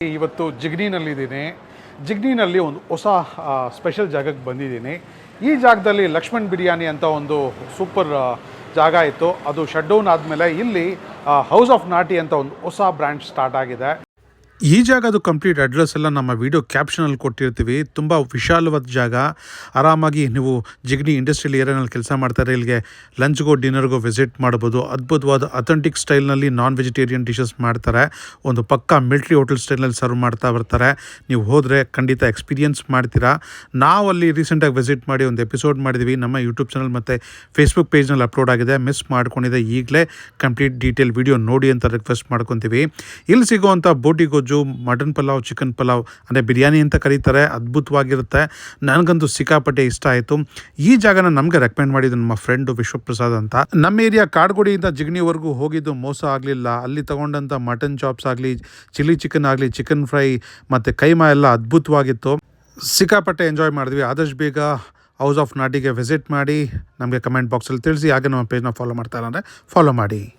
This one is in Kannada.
ಇವತ್ತು ಜಿಗ್ನಿನಲ್ಲಿದ್ದೀನಿ. ಜಿಗ್ನಿನಲ್ಲಿ ಒಂದು ಹೊಸ ಸ್ಪೆಷಲ್ ಜಾಗಕ್ಕೆ ಬಂದಿದ್ದೀನಿ. ಈ ಜಾಗದಲ್ಲಿ ಲಕ್ಷ್ಮಣ್ ಬಿರಿಯಾನಿ ಅಂತ ಒಂದು ಸೂಪರ್ ಜಾಗ ಇತ್ತು. ಅದು ಶಟ್ ಡೌನ್ ಆದಮೇಲೆ ಇಲ್ಲಿ ಹೌಸ್ ಆಫ್ ನಾಟಿ ಅಂತ ಒಂದು ಹೊಸ ಬ್ರ್ಯಾಂಚ್ ಸ್ಟಾರ್ಟ್ ಆಗಿದೆ. ಈ ಜಾಗದು ಕಂಪ್ಲೀಟ್ ಅಡ್ರೆಸ್ ಎಲ್ಲ ನಮ್ಮ ವಿಡಿಯೋ ಕ್ಯಾಪ್ಷನಲ್ಲಿ ಕೊಟ್ಟಿರ್ತೀವಿ. ತುಂಬ ವಿಶಾಲವಾದ ಜಾಗ. ಆರಾಮಾಗಿ ನೀವು ಜಿಗ್ನಿ ಇಂಡಸ್ಟ್ರಿಯಲ್ ಏರಿಯಾನಲ್ಲಿ ಕೆಲಸ ಮಾಡ್ತಾರೆ, ಇಲ್ಲಿಗೆ ಲಂಚ್ಗೋ ಡಿನ್ನರ್ಗೋ ವಿಸಿಟ್ ಮಾಡ್ಬೋದು. ಅದ್ಭುತವಾದ ಅಥೆಂಟಿಕ್ ಸ್ಟೈಲ್ನಲ್ಲಿ ನಾನ್ ವೆಜಿಟೇರಿಯನ್ ಡಿಶಸ್ ಮಾಡ್ತಾರೆ. ಒಂದು ಪಕ್ಕಾ ಮಿಲ್ಟ್ರಿ ಹೋಟೆಲ್ ಸ್ಟೈಲ್ನಲ್ಲಿ ಸರ್ವ್ ಮಾಡ್ತಾ ಬರ್ತಾರೆ. ನೀವು ಹೋದರೆ ಖಂಡಿತ ಎಕ್ಸ್ಪೀರಿಯನ್ಸ್ ಮಾಡ್ತೀರಾ. ನಾವು ಅಲ್ಲಿ ರೀಸೆಂಟಾಗಿ ವಿಸಿಟ್ ಮಾಡಿ ಒಂದು ಎಪಿಸೋಡ್ ಮಾಡಿದ್ವಿ. ನಮ್ಮ ಯೂಟ್ಯೂಬ್ ಚಾನಲ್ ಮತ್ತು ಫೇಸ್ಬುಕ್ ಪೇಜ್ನಲ್ಲಿ ಅಪ್ಲೋಡ್ ಆಗಿದೆ. ಮಿಸ್ ಮಾಡ್ಕೊಂಡಿದೆ, ಈಗಲೇ ಕಂಪ್ಲೀಟ್ ಡೀಟೇಲ್ ವಿಡಿಯೋ ನೋಡಿ ಅಂತ ರಿಕ್ವೆಸ್ಟ್ ಮಾಡ್ಕೊತೀವಿ. ಇಲ್ಲಿ ಸಿಗೋವಂಥ ಬೋಟಿ ಗೊಜ್ಜು, ಮಟನ್ ಪಲಾವ್, ಚಿಕನ್ ಪಲಾವ್ ಅಂದರೆ ಬಿರಿಯಾನಿ ಅಂತ ಕರೀತಾರೆ, ಅದ್ಭುತವಾಗಿರುತ್ತೆ. ನನಗಂತೂ ಸಿಕ್ಕಾಪಟ್ಟೆ ಇಷ್ಟ ಆಯಿತು. ಈ ಜಾಗನ ನಮಗೆ ರೆಕಮೆಂಡ್ ಮಾಡಿದ್ದು ನಮ್ಮ ಫ್ರೆಂಡು ವಿಶ್ವಪ್ರಸಾದ್ ಅಂತ. ನಮ್ಮ ಏರಿಯಾ ಕಾಡ್ಗುಡಿಯಿಂದ ಜಿಗ್ನಿವರೆಗೂ ಹೋಗಿದ್ದು ಮೋಸ ಆಗಲಿಲ್ಲ. ಅಲ್ಲಿ ತಗೊಂಡಂಥ ಮಟನ್ ಚಾಪ್ಸ್ ಆಗಲಿ, ಚಿಲ್ಲಿ ಚಿಕನ್ ಆಗಲಿ, ಚಿಕನ್ ಫ್ರೈ ಮತ್ತು ಕೈಮಾ ಎಲ್ಲ ಅದ್ಭುತವಾಗಿತ್ತು. ಸಿಕ್ಕಾಪಟ್ಟೆ ಎಂಜಾಯ್ ಮಾಡಿದ್ವಿ. ಆದಷ್ಟು ಬೇಗ ಹೌಸ್ ಆಫ್ ನಾಟಿಗೆ ವಿಸಿಟ್ ಮಾಡಿ ನಮಗೆ ಕಮೆಂಟ್ ಬಾಕ್ಸಲ್ಲಿ ತಿಳಿಸಿ. ಹಾಗೆ ನಮ್ಮ ಪೇಜ್ನ ಫಾಲೋ ಮಾಡ್ತಾ ಇಲ್ಲ ಅಂದರೆ ಫಾಲೋ ಮಾಡಿ.